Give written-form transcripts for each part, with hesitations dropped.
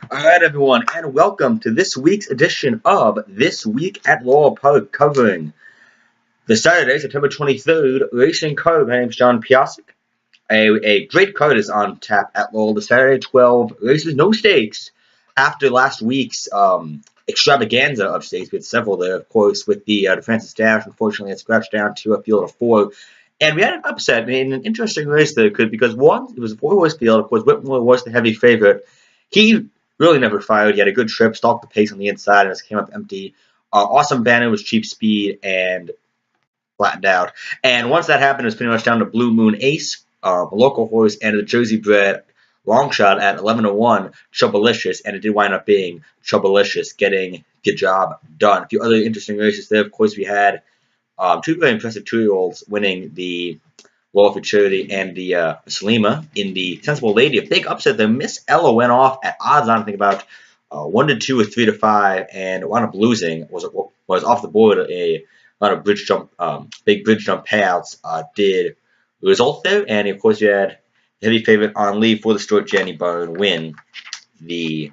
Alright everyone, and welcome to this week's edition of This Week at Laurel Park, covering the Saturday, September 23rd, racing card. My name's John Piassek. A great card is on tap at Laurel. The Saturday 12 races, no stakes. After last week's extravaganza of stakes, we had several there, of course, with the Francis Dash. Unfortunately, it scratched down to a field of 4. And we had an upset in an interesting race there, because one, it was a 4-horse field. Of course, Whitmore was the heavy favorite. He really never fired. He had a good trip, stalked the pace on the inside, and just came up empty. Awesome Banner was cheap speed and flattened out. And once that happened, it was pretty much down to Blue Moon Ace, a local horse, and the Jersey bred long shot at 11-1, Troublelicious, and it did wind up being Troublelicious getting the job done. A few other interesting races there. Of course, we had two very impressive 2-year-olds winning the Laurel Futurity and the Salima in the Sensible Lady. A big upset there. Miss Ella went off at odds on, I think, about 1-2 or 3-5, and wound up losing. Was off the board. A lot of bridge jump, big bridge jump payouts did result there, and of course you had the heavy favorite on leave for the Stuart Jenny Byrne win the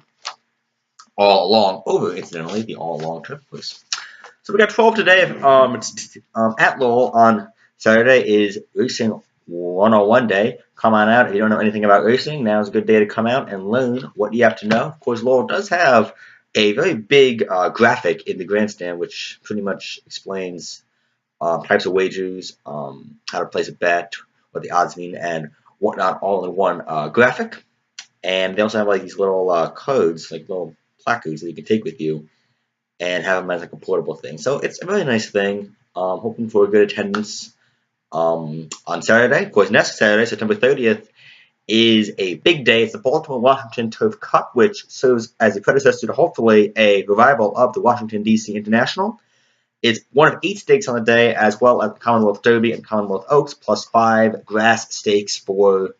all along over, incidentally, the all along trip course. So we got 12 today. At Laurel on Saturday is Racing 101 day. Come on out if you don't know anything about racing. Now is a good day to come out and learn what you have to know. Of course, Laurel does have a very big graphic in the grandstand, which pretty much explains types of wagers, how to place a bet, what the odds mean, and whatnot, all in one graphic. And they also have like these little codes, like little placards that you can take with you and have them as like a portable thing. So it's a really nice thing. Hoping for a good attendance on Saturday. Of course, next Saturday, September 30th, is a big day. It's the Baltimore-Washington Turf Cup, which serves as a predecessor to hopefully a revival of the Washington, D.C. International. It's one of 8 stakes on the day, as well as the Commonwealth Derby and Commonwealth Oaks, plus 5 grass stakes for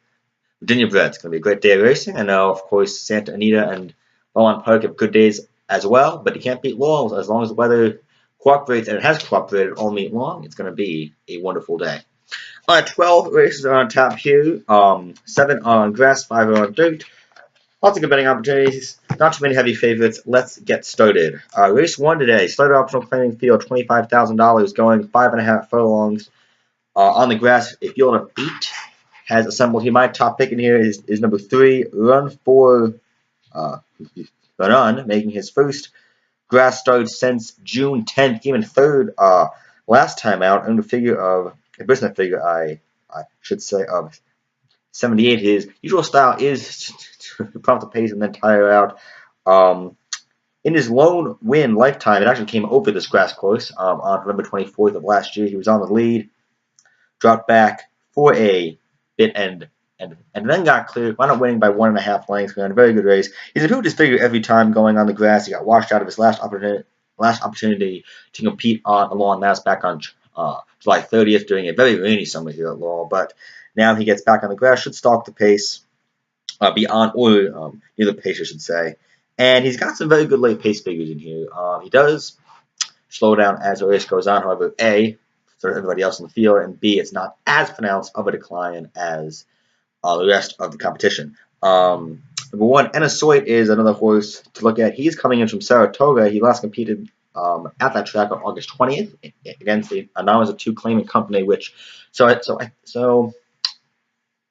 Virginia bred. It's going to be a great day of racing. I know, of course, Santa Anita and Beaumont Park have good days as well, but you can't beat Laurel. As long as the weather cooperates, and it has cooperated all meet long, it's going to be a wonderful day. 12 races are on tap here. 7 on grass, 5 are on dirt. Lots of good betting opportunities. Not too many heavy favorites. Let's get started. Race 1 today. Starter optional claiming field, $25,000, going 5.5 furlongs. On the grass, a field of 8 has assembled here. My top pick in here is number 3, Run for Run, making his first grass start since June 10th. Came in 3rd last time out, under figure of a business figure, I should say, of 78. His usual style is to prompt the pace and then tire out. In his lone win lifetime, it actually came over this grass course on November 24th of last year. He was on the lead, dropped back for a bit, and then got clear. Wound up winning by 1.5 lengths. We had a very good race. He's improved his figure every time going on the grass. He got washed out of his last opportunity to compete on the lawn. That's back on July 30th during a very rainy summer here at Laurel. But now he gets back on the grass, should stalk the pace, be on or near the pace, I should say. And he's got some very good late pace figures in here. He does slow down as the race goes on. However, A, for everybody else in the field, and B, it's not as pronounced of a decline as the rest of the competition. Number 1, Enasoit is another horse to look at. He's coming in from Saratoga. He last competed at that track on August 20th against the Anonymous 2 claiming company, which so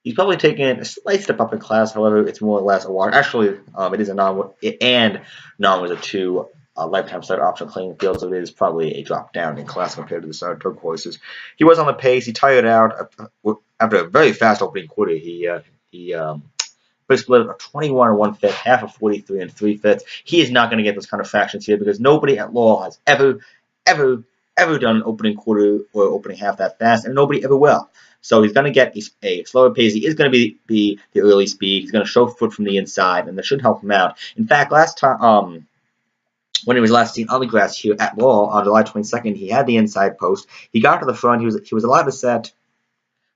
he's probably taken a slight step up in class. However, it's more or less a wash. Actually, it is a non-was 2 lifetime starter option claiming field, so it is probably a drop down in class compared to the Saratoga horses. He was on the pace. He tired out after a very fast opening quarter. He first split of 21 1/5, half of 43 3/5. He is not going to get those kind of fractions here, because nobody at Laurel has ever done an opening quarter or opening half that fast, and nobody ever will. So he's going to get a slower pace. He is going to be the early speed. He's going to show foot from the inside, and that should help him out. In fact, last time, when he was last seen on the grass here at Laurel on July 22nd, he had the inside post. He got to the front. He was allowed to set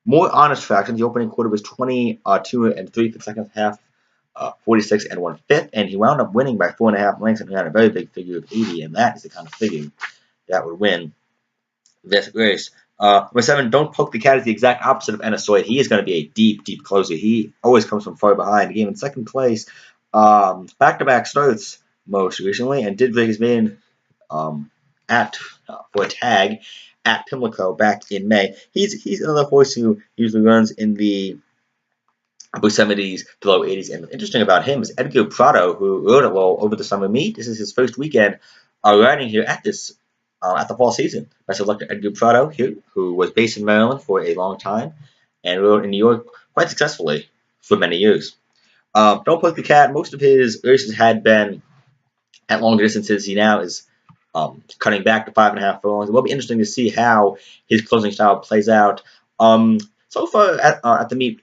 more honest fractions. The opening quarter was 22 3/5 seconds, half 46 1/5, and he wound up winning by 4.5 lengths, and he had a very big figure of 80, and that is the kind of figure that would win this race. Number 7, Don't Poke the Cat is the exact opposite of Enasoid. He is going to be a deep closer. He always comes from far behind. He came in 2nd place back-to-back starts most recently, and did break his maiden at for a tag at Pimlico back in May. He's another horse who usually runs in the upper 70s to low 80s. And what's interesting about him is Edgar Prado, who rode at Laurel over the summer meet. This is his first weekend riding here at this at the fall season. I selected Edgar Prado here, who was based in Maryland for a long time and rode in New York quite successfully for many years. Don't Poke the Cat. Most of his races had been at longer distances. He now is cutting back to 5.5 furlongs. It will be interesting to see how his closing style plays out. So far at the meet,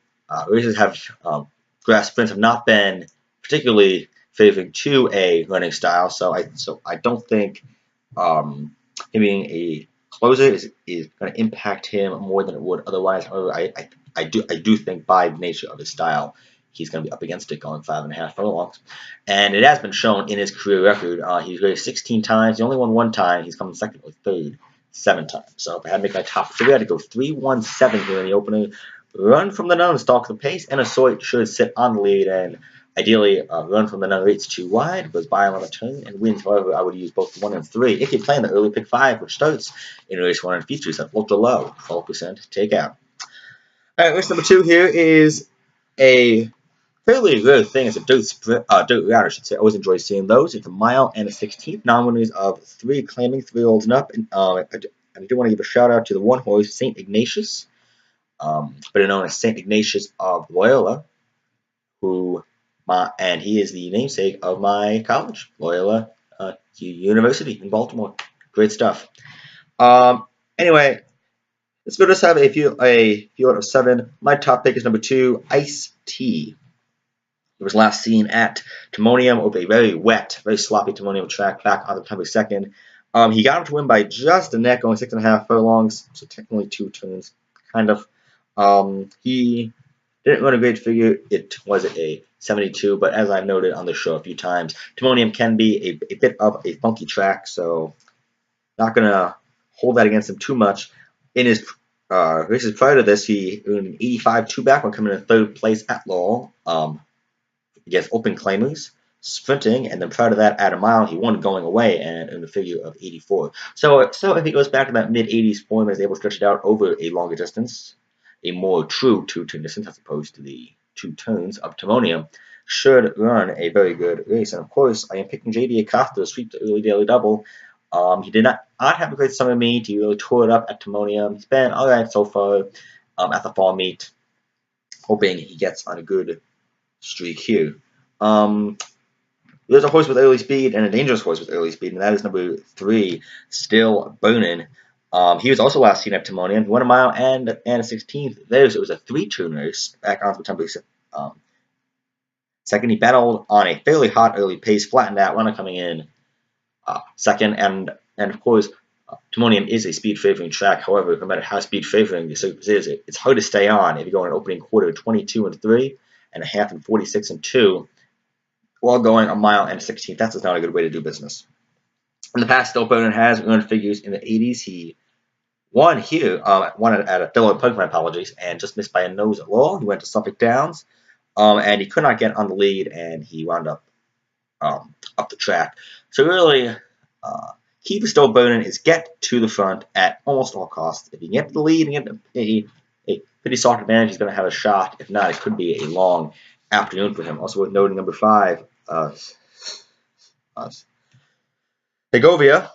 races have grass sprints have not been particularly favoring to a running style. So I don't think him being a closer is going to impact him more than it would otherwise. However, I do think by the nature of his style, he's going to be up against it going 5.5 furlongs. And it has been shown in his career record. He's raced 16 times. He only won 1 time. He's come second or third 7 times. So if I had to make my top 3, I had to go 3-1-7 here in the opening. Run from the Nun, stalk the pace, and Assoit should sit on the lead, and ideally Run from the Nun rates too wide, goes by him on the turn, and wins. However, I would use both 1 and 3 if you're playing the early pick 5, which starts in race 1 and features at ultra low, 12% takeout. All right, race number 2 here is a fairly good thing. It's a dirt route, I should say. I always enjoy seeing those. It's a mile and a 16th. Non-winners of 3 claiming 3-year-olds and up. And I do want to give a shout out to the one horse, St. Ignatius, better known as St. Ignatius of Loyola, and he is the namesake of my college, Loyola University in Baltimore. Great stuff. Anyway, let's go. Just have a few out of 7. My top pick is number 2, Ice Tea. It was last seen at Timonium over a very wet, very sloppy Timonium track back on September 2nd. He got him to win by just a neck, only 6.5 furlongs, so technically 2 turns, kind of. He didn't run a great figure. It was a 72, but as I've noted on the show a few times, Timonium can be a bit of a funky track, so not going to hold that against him too much. In his races prior to this, he earned an 85 2-back when coming in 3rd place at Laurel. Against open claimers, sprinting, and then prior to that, at a mile, he won going away and in a figure of 84. So if he goes back to that mid-80s form and is able to stretch it out over a longer distance, a more true 2-turn distance as opposed to the 2 turns of Timonium, should run a very good race. And of course, I am picking J.D. Acosta to sweep the early daily double. He did not have a great summer meet. He really tore it up at Timonium. He's been all right so far at the fall meet, hoping he gets on a good streak here. There's a horse with early speed and a dangerous horse with early speed, and that is number 3, Still Burnin'. He was also last seen at Timonium. He won a mile and a 16th there, so it was a 3-turn race back on September 2nd. He battled on a fairly hot early pace, flattened out, runner coming in second, and of course, Timonium is a speed favoring track. However, no matter how speed favoring the surface is, it's hard to stay on if you go in an opening quarter 22 and 3 and a half and 46 and 2 while going a mile and 16th. That's just not a good way to do business. In the past, Still Burnin' has earned figures in the 80s. He won here, won at a Dillard Pug, my apologies, and just missed by a nose at Laurel. He went to Suffolk Downs, and he could not get on the lead, and he wound up the track. So really, key for Still Burnin' is get to the front at almost all costs. If you get the lead and get a pretty soft advantage, he's going to have a shot. If not, it could be a long afternoon for him. Also worth noting, number 5, Segovia,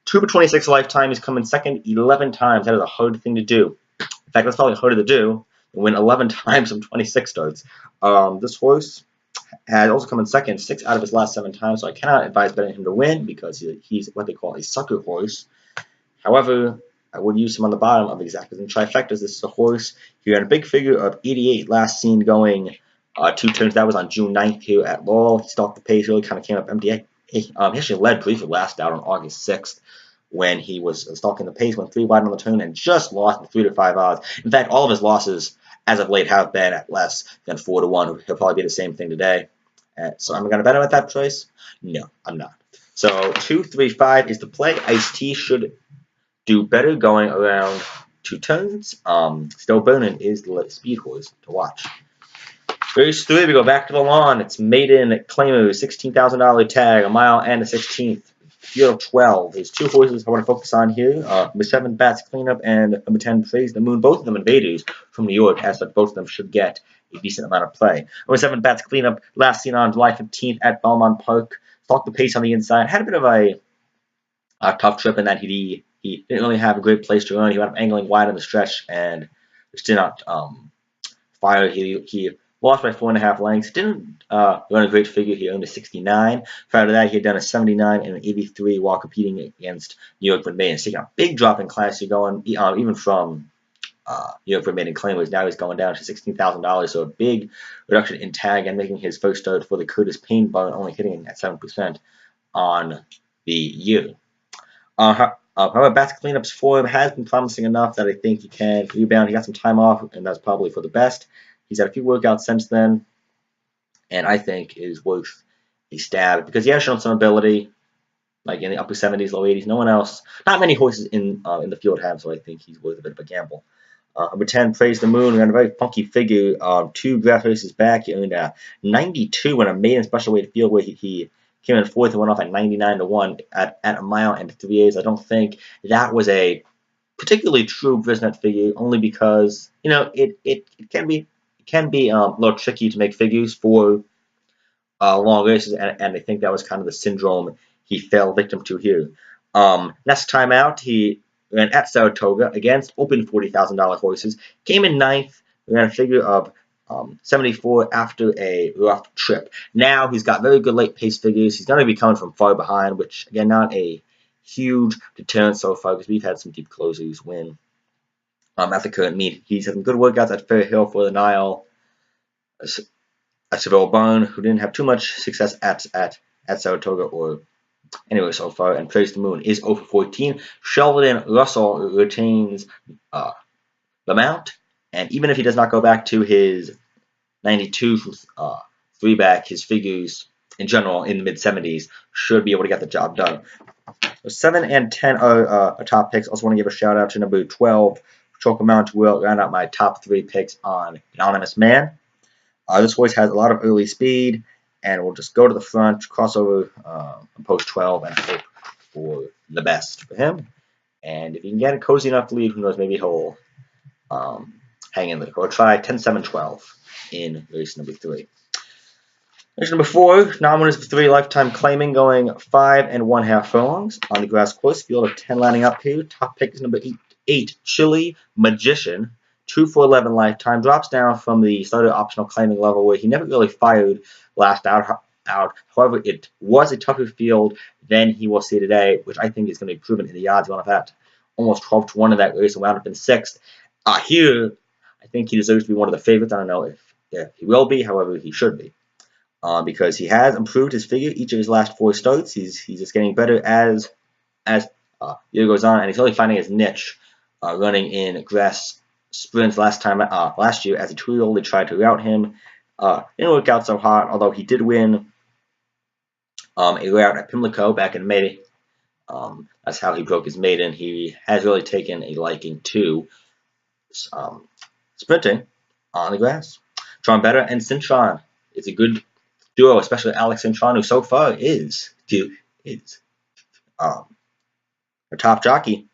2 for 26 lifetime. He's come in second 11 times. That is a hard thing to do. In fact, that's probably harder to do than win 11 times from 26 starts. This horse has also come in second 6 out of his last 7 times, so I cannot advise betting him to win because he's what they call a sucker horse. However, I would use him on the bottom of exactas and trifectas. This is a horse. He had a big figure of 88 last seen going 2 turns. That was on June 9th here at Laurel. He stalked the pace, really kind of came up empty. He actually led briefly last out on August 6th when he was stalking the pace, went 3 wide on the turn, and just lost with 3 to 5 odds. In fact, all of his losses as of late have been at less than 4 to 1. He'll probably be the same thing today. So I'm going to bet him at that price? No, I'm not. So 2, 3, 5 is the play. Ice Tea should do better going around 2 turns. Still Burnin' is the speed horse to watch. Race 3, we go back to the lawn. It's Maiden Claimer, $16,000 tag, a mile and a 16th. Field of 12. There's two horses I want to focus on here. Number 7, Bats Cleanup, and number 10, Praise the Moon. Both of them invaders from New York, as such, both of them should get a decent amount of play. Number 7, Bats Cleanup, last seen on July 15th at Belmont Park. Stalked the pace on the inside. Had a bit of a tough trip in that he didn't really have a great place to run. He wound up angling wide on the stretch and just did not fire. He lost by 4.5 lengths. Didn't run a great figure. He earned a 69. Prior to that, he had done a 79 and an 83 while competing against New York Maiden. He's taking a big drop in class. You're going even from New York Maiden Claimers. Now he's going down to $16,000. So a big reduction in tag and making his first start for the Curtis Payne Barn, only hitting at 7% on the year. However, Bats Cleanup's form has been promising enough that I think he can rebound. He got some time off, and that's probably for the best. He's had a few workouts since then, and I think is worth a stab because he has shown some ability, like in the upper 70s, low 80s. No one else, not many horses in the field have, so I think he's worth a bit of a gamble. Number 10, Praise the Moon, ran a very funky figure. 2 draft races back, he earned a 92 in a maiden special weight field where he came in 4th and went off at 99-1 at a mile and 3/8. I don't think that was a particularly true Brisnet figure, only because it can be a little tricky to make figures for long races, and I think that was kind of the syndrome he fell victim to here. Next time out, he ran at Saratoga against open $40,000 horses, came in 9th, ran a figure of 74 after a rough trip. Now he's got very good late pace figures. He's going to be coming from far behind, which, again, not a huge deterrent so far because we've had some deep closers win at the current meet. He's had some good workouts at Fair Hill for the Nile, at Seville Barn, who didn't have too much success at Saratoga or anywhere so far, and Praise the Moon is 0-14. Sheldon Russell retains the mount, and even if he does not go back to his 92 3-back, his figures in general in the mid-70s should be able to get the job done. So 7 and 10 are top picks. Also want to give a shout out to number 12, Chocomount will round out my top 3 picks on Anonymous Man. This horse has a lot of early speed, and we'll just go to the front, cross over post 12, and hope for the best for him. And if he can get a cozy enough lead, who knows, maybe he'll hang in there. We'll try 10-7-12 in race number 3. Race number 4, non-winners for 3, lifetime claiming, going 5 1/2 furlongs on the grass course. Field of 10 lining up here. Top pick is number 8, Chili Magician. 2-4-11 lifetime. Drops down from the starter optional claiming level where he never really fired last out. However, it was a tougher field than he will see today, which I think is going to be proven in the odds. He wound up at almost 12-1 in that race and wound up in 6th. Here, I think he deserves to be one of the favorites. I don't know if he will be, however, he should be. Because he has improved his figure each of his last 4 starts. He's just getting better as year goes on, and he's really finding his niche running in grass sprints last year as a 2-year-old. They tried to route him. Didn't work out so hot, although he did win a route at Pimlico back in May. That's how he broke his maiden. He has really taken a liking to sprinting on the grass. Tron Better and Cintron is a good duo, especially Alex Cintron, who so far is our top jockey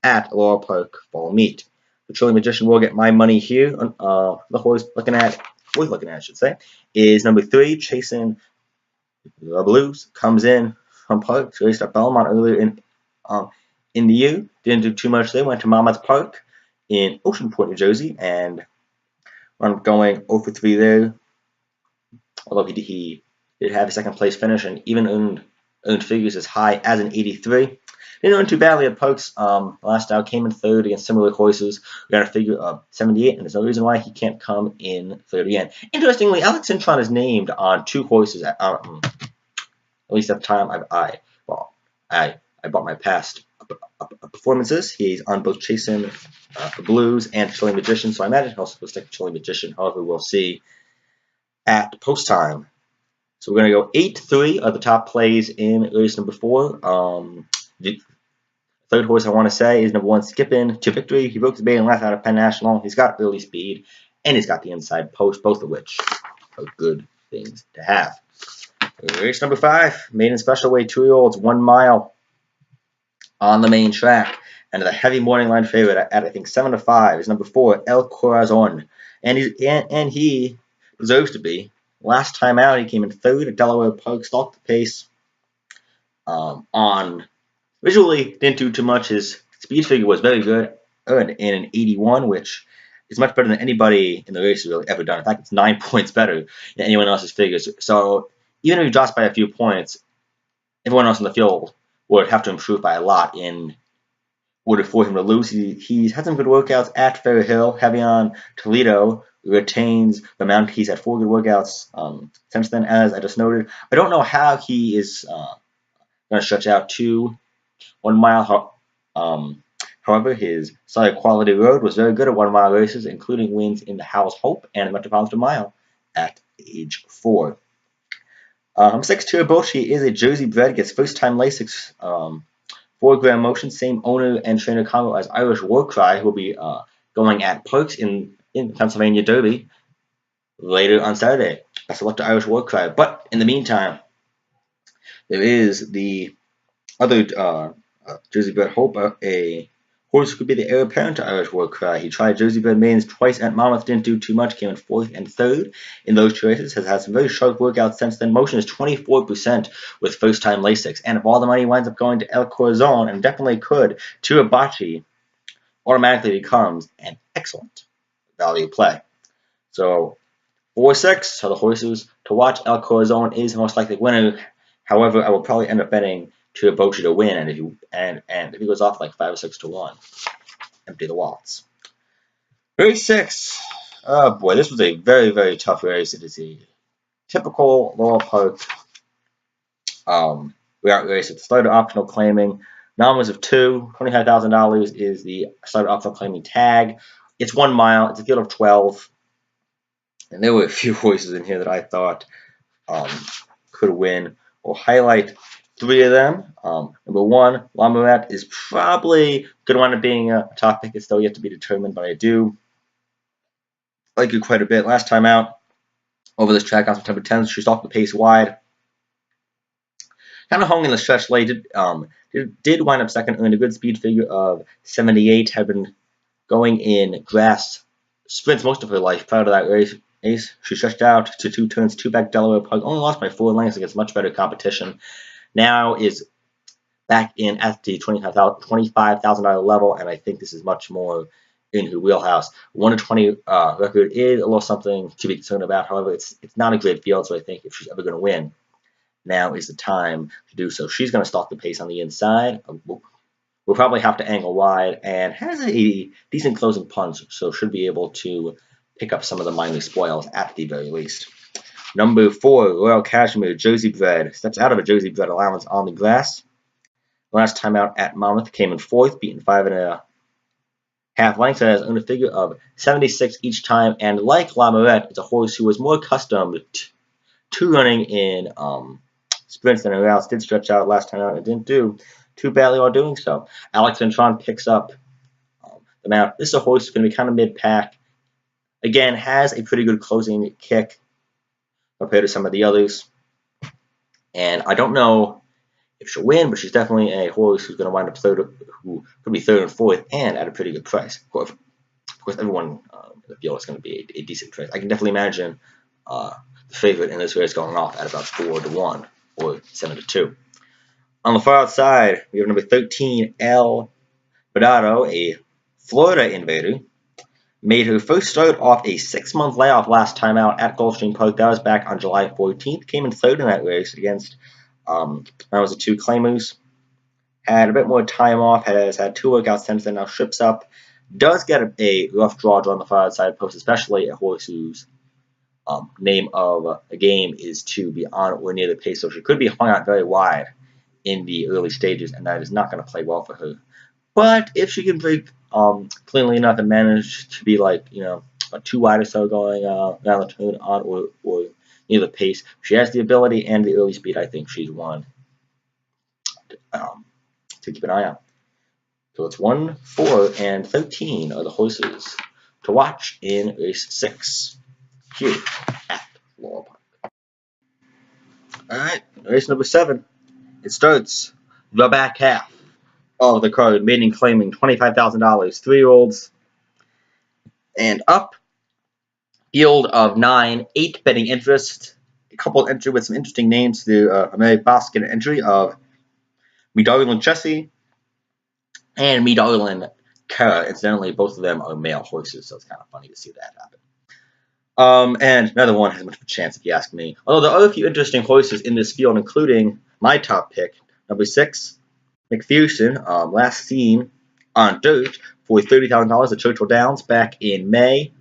at Laurel Park Fall Meet. The Chili Magician will get my money here. The horse worth looking at, I should say, is number 3, Chasing the Blues. Comes in from Park. Raced at Belmont earlier in the year. Didn't do too much there. Went to Monmouth Park in Oceanport, New Jersey, and wound up going 0-3 there. Although he did have a 2nd place finish and even earned figures as high as an 83. Didn't run too badly at Parks. Last out came in 3rd against similar horses. We got a figure of 78, and there's no reason why he can't come in 3rd again. Interestingly, Alex Cintron is named on 2 horses. At least at the time I bought my past performances. He's on both Chasing the Blues and Chili Magician, so I imagine he'll also stick Chili Magician. However, we'll see at post time. So we're going to go 8-3 are the top plays in race number 4. The 3rd horse I want to say is number 1, Skippin' to Victory. He broke the maiden last out of Penn National. He's got early speed, and he's got the inside post, both of which are good things to have. Race number 5, maiden special weight 2-year-olds, 1 mile on the main track. And the heavy morning line favorite at I think 7-5 is number 4, El Corazon. And he deserves to be. Last time out, he came in 3rd at Delaware Park, stalked the pace. Visually, didn't do too much. His speed figure was very good, in an 81, which is much better than anybody in the race has really ever done. In fact, it's 9 points better than anyone else's figures. So even if he drops by a few points, everyone else in the field would have to improve by a lot in order for him to lose. He's had some good workouts at Fair Hill, heavy on Toledo, retains the mount. He's had 4 good workouts since then, as I just noted. I don't know how he is going to stretch out to 1 mile. However, his solid quality road was very good at 1 mile races, including wins in the Howells Hope and the Metropolitan Mile at age 4. Number 6, Tirabochi is a Jersey bred, gets first time Lasix, 4-gram motion, same owner and trainer combo as Irish Warcry, who will be going at Parks in Pennsylvania Derby later on Saturday. Best of luck to Irish Warcry. But in the meantime, there is the other Jersey bred Hope, a horse who could be the heir apparent to Irish Warcry. He tried Jersey bred maidens twice at Monmouth, didn't do too much, came in 4th and 3rd in those 2 races, has had some very sharp workouts since then. Motion is 24% with first time Lasix, and if all the money winds up going to El Corazon, and definitely could, Tirabochi automatically becomes an excellent value play. So 4-6 are the horses to watch. El Corazon is the most likely winner. However, I will probably end up betting Tirabochi to win, and if he goes off like 5 or 6 to 1, empty the wallets. Race 6. Oh boy, this was a very, very tough race. It is a typical Laurel Park route race. It's starter optional claiming. Nominals of 2, $25,000 is the starter optional claiming tag. It's 1 mile. It's a field of 12, and there were a few horses in here that I thought could win. We'll highlight 3 of them. Number 1, La Mourette is probably going to wind up being a top pick. It's still yet to be determined, but I do like it quite a bit. Last time out over this track on September 10th, she stalked the pace wide. Kind of hung in the stretch late. Did wind up second, earned a good speed figure of 78. Had been going in grass sprints most of her life prior to that race. She stretched out to 2 turns, 2 back Delaware Park, only lost by 4 lengths against much better competition. Now is back in at the $25,000 level, and I think this is much more in her wheelhouse. 1-20 record is a little something to be concerned about. However, it's not a great field, so I think if she's ever going to win, now is the time to do so. She's going to stalk the pace on the inside. We'll probably have to angle wide, and has a decent closing punch, so should be able to pick up some of the minor spoils at the very least. Number 4, Royal Cashmere, Jersey bred, steps out of a Jersey bred allowance on the grass. Last time out at Monmouth, came in 4th, beaten 5 1/2 lengths, and has earned a figure of 76 each time. And like La Mourette, it's a horse who was more accustomed to running in sprints than her routes. Did stretch out last time out and didn't do too badly while doing so. Alex Ventron picks up the mount. This is a horse who's going to be kind of mid-pack. Again, has a pretty good closing kick compared to some of the others. And I don't know if she'll win, but she's definitely a horse who's going to wind up who could be 3rd and 4th, and at a pretty good price. Of course, everyone in the field is going to be a decent price. I can definitely imagine the favorite in this race going off at about 4 to 1 or 7 to 2. On the far outside, we have number 13, El Badado, a Florida invader. Made her first start off a 6-month layoff last time out at Gulfstream Park. That was back on July 14th. Came in 3rd in that race against that was the 2 claimers. Had a bit more time off. Has had 2 workouts since then. Now ships up. Does get a rough draw on the far outside post, especially a horse whose name of a game is to be on or near the pace. So she could be hung out very wide in the early stages, and that is not going to play well for her. But if she can break cleanly enough and manage to be like, a 2 wide or so going around the turn on or near the pace, she has the ability and the early speed. I think she's one to keep an eye on. So it's 1, 4, and 13 are the horses to watch in race 6 here at Laurel. Alright, race number 7. It starts the back half of the card, maiden claiming $25,000, 3-year-olds and up. Field of 9, 8 betting interest. A couple entry with some interesting names through Mary Boskin entry of Me Darlin Chessie and Me Darlin Kara. Incidentally, both of them are male horses, so it's kind of funny to see that happen. And neither one has much of a chance, if you ask me. Although there are a few interesting horses in this field, including my top pick, number 6, McPherson, last seen on dirt for $30,000 at Churchill Downs back in May.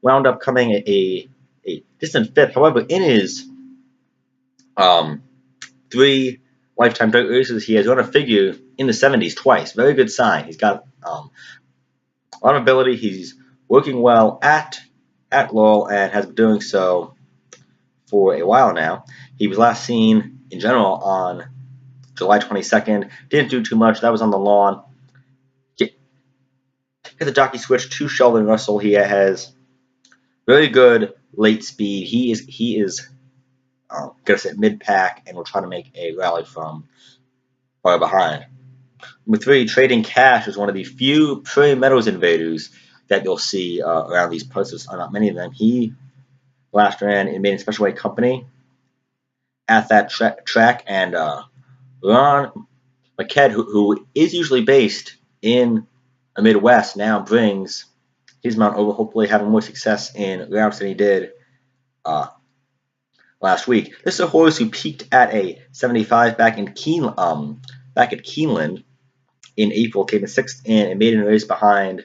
Wound up coming a distant 5th. However, in his 3 lifetime dirt races, he has run a figure in the 70s twice. Very good sign. He's got a lot of ability. He's working well at Laurel and has been doing so for a while now. He was last seen in general on July 22nd. Didn't do too much. That was on the lawn. Get the jockey switch to Sheldon Russell. He has very good late speed. He is gonna sit mid pack and will try to make a rally from far behind. Number 3, Trading Cash is one of the few Prairie Meadows invaders that you'll see around these posters. Not many of them. He last ran in Maiden Special Weight Company at that track, and Ron McKed, who is usually based in the Midwest, now brings his mount over, hopefully having more success in routes than he did last week. This is a horse who peaked at a 75 back at Keeneland in April, came in 6th in a maiden race behind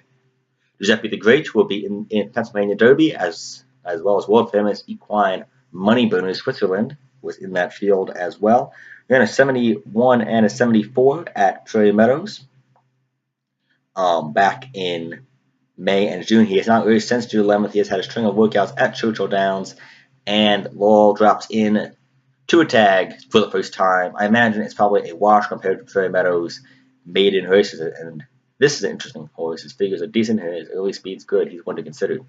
Giuseppe the Great, who will be in Pennsylvania Derby, as well as world famous equine Money Burner Switzerland was in that field as well. Ran a 71 and a 74 at Prairie Meadows back in May and June. He has not raced since June 11th. He has had a string of workouts at Churchill Downs, and Laurel drops in to a tag for the first time. I imagine it's probably a wash compared to Prairie Meadows' maiden races, and this is an interesting horse. His figures are decent, his early speed's good. He's one to consider.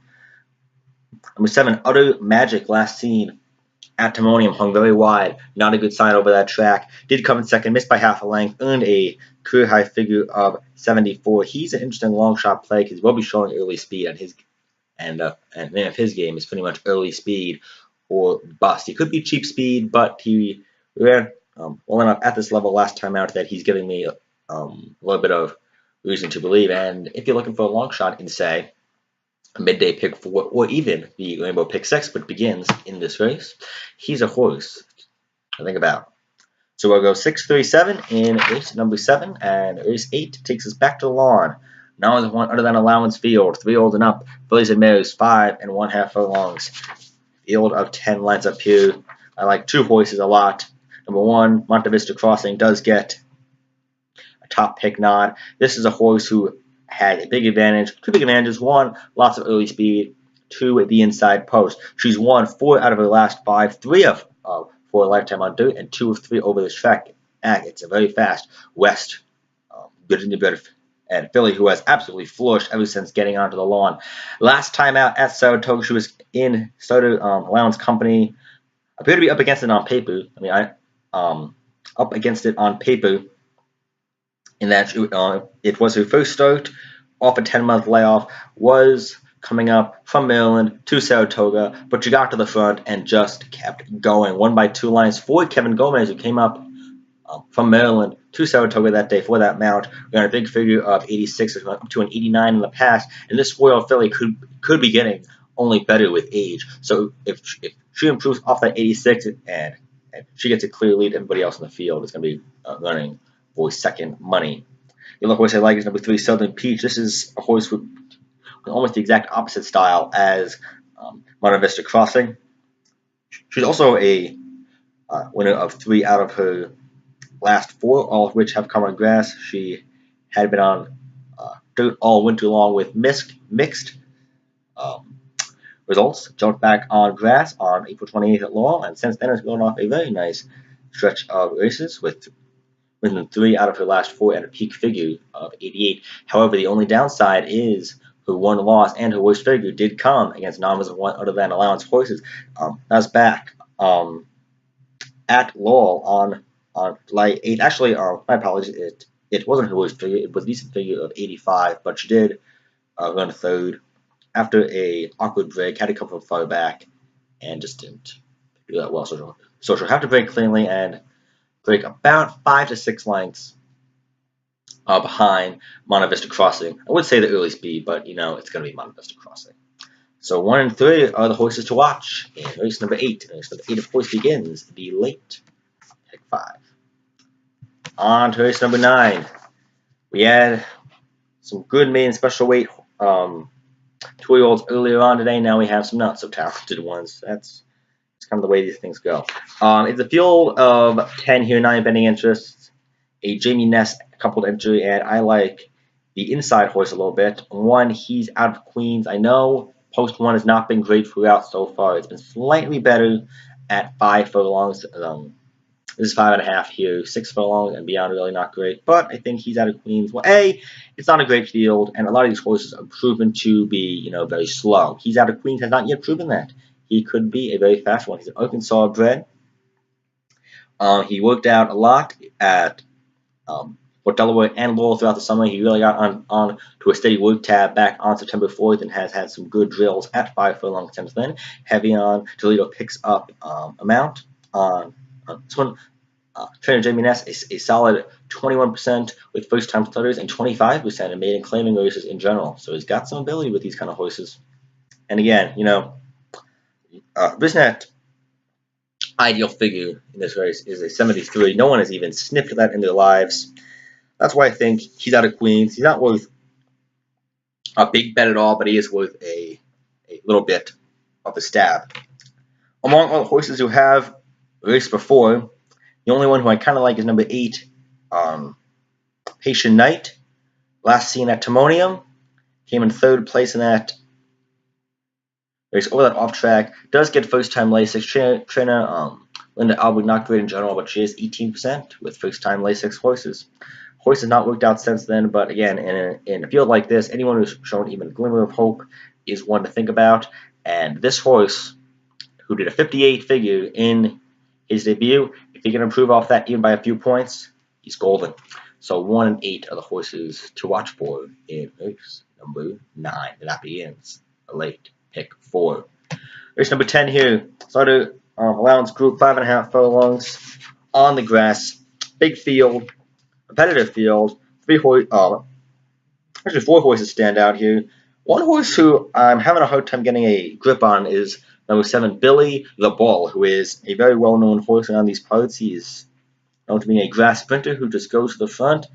Number 7, Utter Magic, last seen at Timonium, hung very wide. Not a good sign over that track. Did come in 2nd, missed by half a length, earned a career high figure of 74. He's an interesting long shot play because he will be showing early speed at his and the name of his game is pretty much early speed or bust. He could be cheap speed, but he ran well enough at this level last time out that he's giving me a little bit of reason to believe. And if you're looking for a long shot in, say, a midday pick 4 or even the Rainbow pick 6, which begins in this race, he's a horse to think about. So we'll go 6, 3, 7 in race number 7, and race 8 takes us back to the lawn. Now there's one other than allowance field, 3 old and up, fillies and mares, 5 1/2 furlongs. Field of 10 lines up here. I like 2 horses a lot. Number 1, Monte Vista Crossing does get a top pick nod. This is a horse who had a big advantage, 2 big advantages. 1, lots of early speed. 2, at the inside post. She's won 4 out of her last 5, 3 of 4 lifetime on dirt, and 2 of 3 over this track. And it's a very fast West Virginia bred and filly who has absolutely flourished ever since getting onto the lawn. Last time out at Saratoga, she was in started allowance company. Appeared to be up against it on paper. Up against it on paper. In that it was her first start off a 10-month layoff. Was coming up from Maryland to Saratoga, but she got to the front and just kept going. Won by 2 lines for Kevin Gomez, who came up from Maryland to Saratoga that day for that mount. We got a big figure of 86, up to an 89 in the past, and this spoiled filly could be getting only better with age. So if she improves off that 86 and she gets a clear lead, everybody else in the field is going to be running for second money. The other horse I like is number 3, Southern Peach. This is a horse with almost the exact opposite style as Monte Vista Crossing. She's also a winner of 3 out of her last 4, all of which have come on grass. She had been on dirt all winter long with mixed results. Jumped back on grass on April 28th at Laurel, and since then has gone off a very nice stretch of races with winning 3 out of her last 4 at a peak figure of 88. However, the only downside is her 1 loss and her worst figure did come against novice of 1 other than allowance horses. That's back at Laurel on July 8th. Actually, my apologies, it wasn't her worst figure. It was a decent figure of 85, but she did run third after a awkward break. Had to come from far back and just didn't do that well. So she'll have to break cleanly and break about 5 to 6 lengths behind Monte Vista Crossing. I would say the early speed, but it's going to be Monte Vista Crossing. So 1 and 3 are the horses to watch in race number 8. Race number 8, of course, begins the late pick 5. On to race number 9. We had some good maiden special weight 2-year-olds earlier on today. Now we have some not so talented ones. That's kind of the way these things go. It's a field of 10 here, 9 betting interests. A Jamie Ness coupled entry, and I like the inside horse a little bit. 1, he's out of Queens. I know post 1 has not been great throughout so far. It's been slightly better at 5 furlongs. This is 5.5 here, 6 furlongs and beyond, really not great. But I think he's out of Queens. Well, it's not a great field, and a lot of these horses are proven to be, very slow. He's out of Queens has not yet proven that. He could be a very fast one. He's an Arkansas bred. He worked out a lot at for Delaware and Laurel throughout the summer. He really got on to a steady work tab back on September 4th and has had some good drills at 5 furlongs since then. Heavy on Toledo picks up amount on this one. Trainer Jamie Ness, a solid 21% with first-time starters and 25% in maiden claiming races in general. So he's got some ability with these kind of horses. And again, Bisnet ideal figure in this race is a 73. No one has even sniffed that in their lives. That's why I think he's out of Queens. He's not worth a big bet at all, but he is worth a little bit of a stab. Among all the horses who have raced before, the only one who I kind of like is number 8, Patient Knight. Last seen at Timonium. Came in 3rd place in that race over that off track. Does get first-time LASIK trainer. Linda Albert, not great in general, but she is 18% with first-time LASIK horses. Horse has not worked out since then, but again, in a field like this, anyone who's shown even a glimmer of hope is one to think about. And this horse, who did a 58 figure in his debut, if he can improve off that even by a few points, he's golden. So 1 and 8 are the horses to watch for in race number 9. And that begins a late pick 4. Race number 10 here. Starter allowance group, 5.5 furlongs on the grass. Big field, competitive field. 4 horses stand out here. One horse who I'm having a hard time getting a grip on is number 7, Billy the Bull, who is a very well-known horse around these parts. He is known to be a grass sprinter who just goes to the front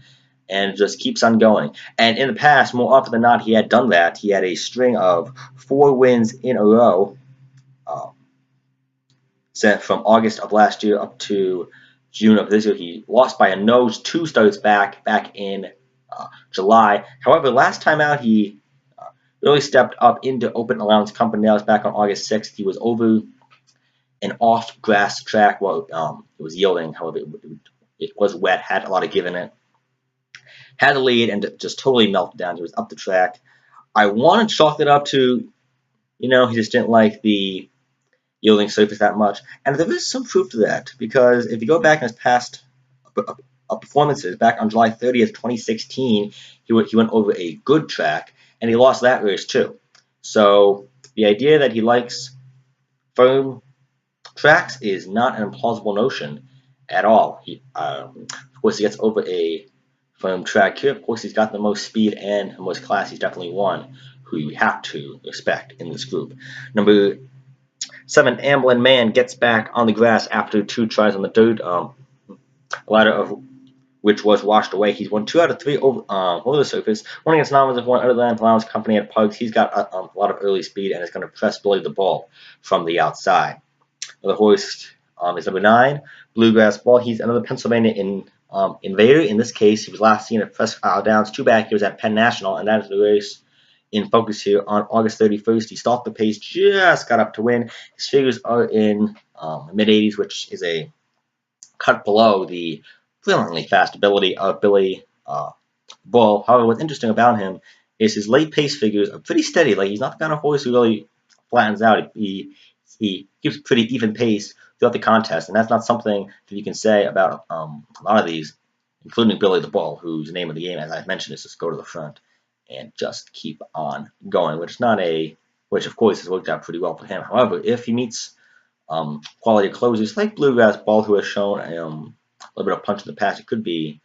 and just keeps on going. And in the past, more often than not, he had done that. He had a string of 4 wins in a row from August of last year up to June of this year. He lost by a nose 2 starts back in July. However, last time out, he really stepped up into open allowance company. That was back on August 6th. He was over an off-grass track. Well, it was yielding. However, it was wet, had a lot of give in it. Had the lead and just totally melted down. He was up the track. I want to chalk it up to, he just didn't like the yielding surface that much. And there is some proof to that, because if you go back in his past performances, back on July 30th, 2016, he went over a good track, and he lost that race too. So the idea that he likes firm tracks is not an implausible notion at all. Of course, he gets over a firm track here. Of course, he's got the most speed and the most class. He's definitely one who you have to respect in this group. Number 7, Amblin Man, gets back on the grass after 2 tries on the dirt, a latter of which was washed away. He's won 2 out of 3 over the surface. One against novice of one other than allowance company at Parks. He's got a lot of early speed and is going to press Billy the Bull from the outside. The horse is number 9, Bluegrass Ball. He's another Pennsylvania invader. In this case, he was last seen at Presque Isle Downs 2 back. He was at Penn National, and that is the race in focus here on August 31st. He stalked the pace, just got up to win. His figures are in mid-80s, which is a cut below the brilliantly fast ability of Billy Bull. However, what's interesting about him is his late pace figures are pretty steady. Like, he's not the kind of horse who really flattens out. He keeps a pretty even pace throughout the contest, and that's not something that you can say about a lot of these, including Billy the Bull, whose name of the game, as I mentioned, is just go to the front and just keep on going, which of course has worked out pretty well for him. However, if he meets quality closers like Bluegrass Ball, who has shown a little bit of punch in the past, it could be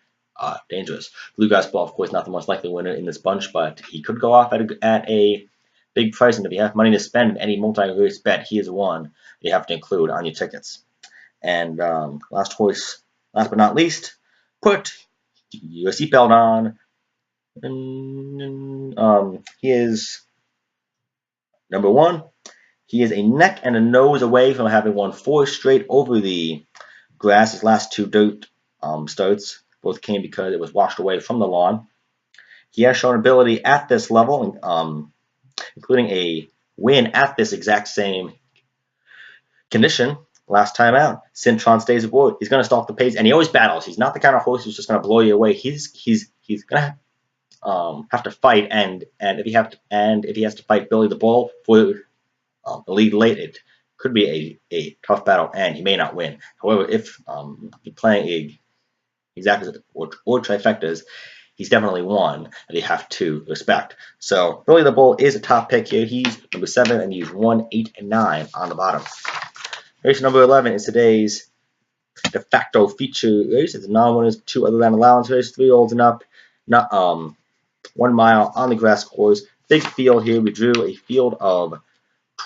dangerous. Bluegrass Ball, of course, not the most likely winner in this bunch, but he could go off at a big price, and if you have money to spend any multi-race bet, he is one you have to include on your tickets. And last but not least, put your seatbelt on. And, he is number 1. He is a neck and a nose away from having won 4 straight over the grass. His last 2 dirt starts both came because it was washed away from the lawn. He has shown ability at this level, including a win at this exact same condition last time out. Cintron stays aboard. He's going to stalk the pace, and he always battles. He's not the kind of horse who's just going to blow you away. He's going to have to fight, and if he has to fight Billy the Bull for the lead late, it could be a tough battle, and he may not win. However, if you're playing exactly or trifectas, he's definitely one that you have to respect. So Billy the Bull is a top pick here. He's number 7, and he's 1, 8, and 9 on the bottom. Race number 11 is today's de facto feature race. It's a non-winners, 2 other than allowance race, 3 olds and up, 1 mile on the grass course. Big field here. We drew a field of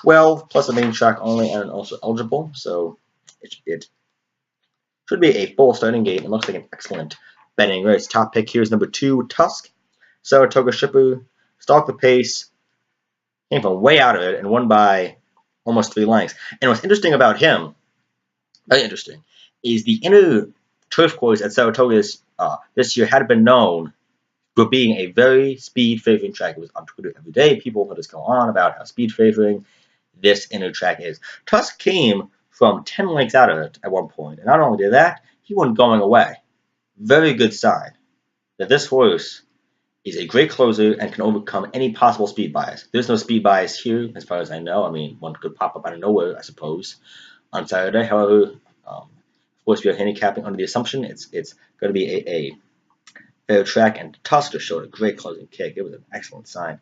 12 plus a main track only, and also eligible. So it should be a full starting gate. It looks like an excellent betting race. Top pick here is number 2, Tusk. Saratoga Shipper stalked the pace, came from way out of it, and won by almost 3 lengths. And what's interesting about him, very interesting, is the inner turf course at Saratoga this year had been known for being a very speed favoring track. It was on Twitter every day. People would just go on about how speed favoring this inner track is. Tusk came from 10 lengths out of it at one point, and not only did that, he wasn't going away. Very good sign that this horse is a great closer and can overcome any possible speed bias. There's no speed bias here, as far as I know. I mean, one could pop up out of nowhere, I suppose, on Saturday. However, of course, we are handicapping under the assumption it's going to be a fair track, and Tusk just showed a great closing kick. It was an excellent sign.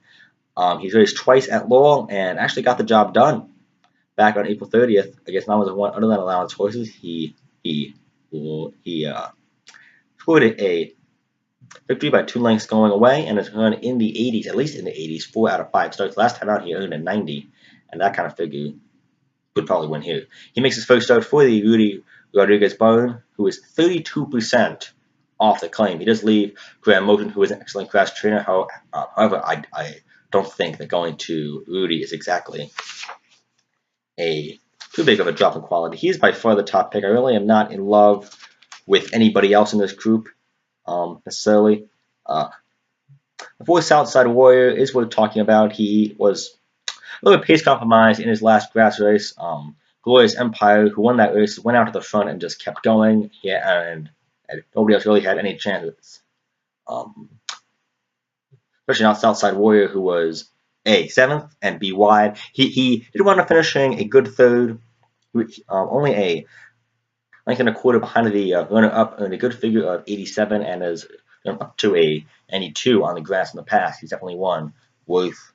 He's raced twice at Laurel and actually got the job done back on April 30th against one other than allowance horses. He scored a victory by 2 lengths going away, and has run in the 80s, at least in the 80s, 4 out of 5 starts. Last time out, he earned a 90, and that kind of figure could probably win here. He makes his first start for the Rudy Rodriguez Barn, who is 32% off the claim. He does leave Graham Moten, who is an excellent crash trainer. However, I don't think that going to Rudy is exactly too big of a drop in quality. He's by far the top pick. I really am not in love with anybody else in this group necessarily. The fourth Southside Warrior is worth talking about. He was a little bit pace compromised in his last grass race. Glorious Empire, who won that race, went out to the front and just kept going. Yeah, and nobody else really had any chances. Especially not Southside Warrior, who was A, 7th, and B, wide. He did wind up finishing a good 3rd, only a length and a quarter behind the runner-up, and a good figure of 87, and is up to a 92 on the grass in the past. He's definitely one worth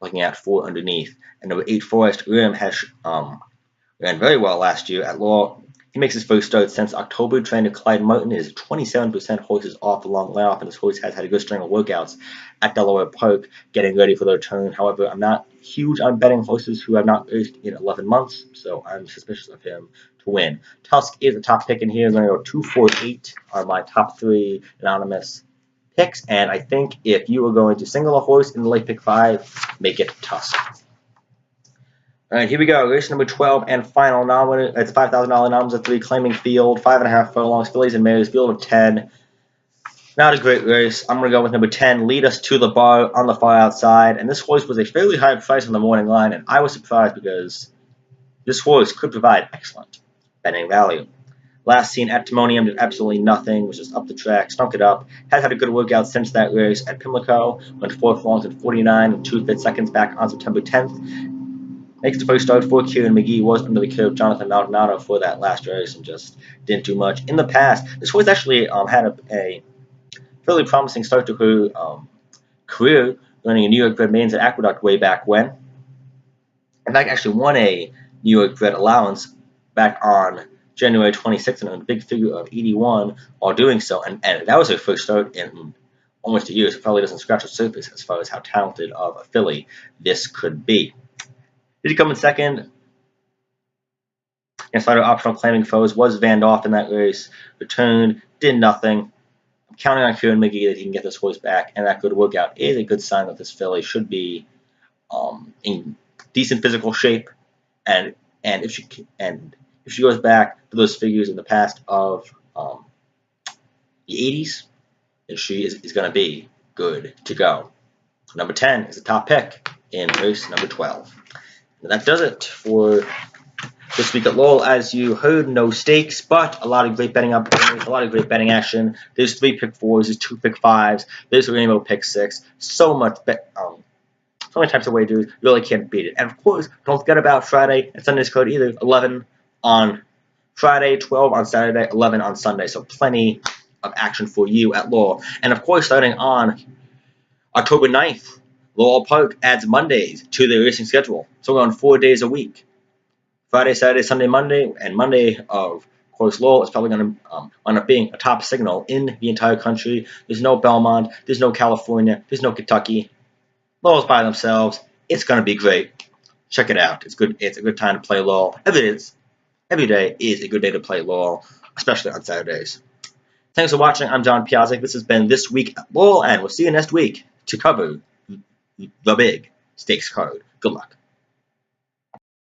looking at for underneath. And number 8, Forest Rim has ran very well last year at Laurel. He makes his first start since October. Trainer Clyde Martin is 27% horses off the long layoff, and this horse has had a good string of workouts at Delaware Park, getting ready for their turn. However, I'm not huge on betting horses who have not raced in 11 months, so I'm suspicious of him to win. Tusk is a top pick in here. I'm going to go 2, 4, 8 are my top 3 anonymous picks, and I think if you were going to single a horse in the late pick 5, make it Tusk. All right, here we go. Race number 12 and final non-winner. It's $5,000 noms, a 3 claiming field, 5.5 furlongs, fillies and mares, field of 10. Not a great race. I'm going to go with number 10, Lead Us to the Bar on the far outside. And this horse was a fairly high price on the morning line, and I was surprised because this horse could provide excellent betting value. Last seen at Timonium did absolutely nothing, was just up the track, stunk it up. Has had a good workout since that race at Pimlico, went 4 furlongs and 49 and 2/5 seconds back on September 10th. Makes the first start for Kieran McGee. Was under the care of Jonathan Maldonado for that last race and just didn't do much. In the past, this horse actually had a fairly promising start to her career, running a New York bred maidens at Aqueduct way back when. In fact, actually won a New York bred allowance back on January 26th and a big figure of 81 while doing so. And that was her first start in almost a year, so it probably doesn't scratch the surface as far as how talented of a filly this could be. Did he come in second? Against lighter optional claiming foes, was Van Doff in that race, returned, did nothing. I'm counting on Kieran McGee that he can get this horse back, and that good workout is a good sign that this filly should be in decent physical shape, and if she goes back to those figures in the past of the 80s, then she is going to be good to go. Number 10 is the top pick in race number 12. And that does it for this week at Laurel. As you heard, no stakes, but a lot of great betting opportunities, a lot of great betting action. There's 3 pick 4s, there's 2 pick 5s, there's a rainbow pick 6. So many types of wagers, you really can't beat it. And of course, don't forget about Friday and Sunday's code either. 11 on Friday, 12 on Saturday, 11 on Sunday. So plenty of action for you at Laurel. And of course, starting on October 9th, Laurel Park adds Mondays to their racing schedule. So we're on 4 days a week. Friday, Saturday, Sunday, Monday, and Monday of course Laurel is probably going to wind up being a top signal in the entire country. There's no Belmont, there's no California, there's no Kentucky. Laurel's by themselves. It's going to be great. Check it out. It's good. It's a good time to play Laurel. Every day is a good day to play Laurel, especially on Saturdays. Thanks for watching. I'm John Piassek. This has been This Week at Laurel, and we'll see you next week to cover the big stakes card. Good luck.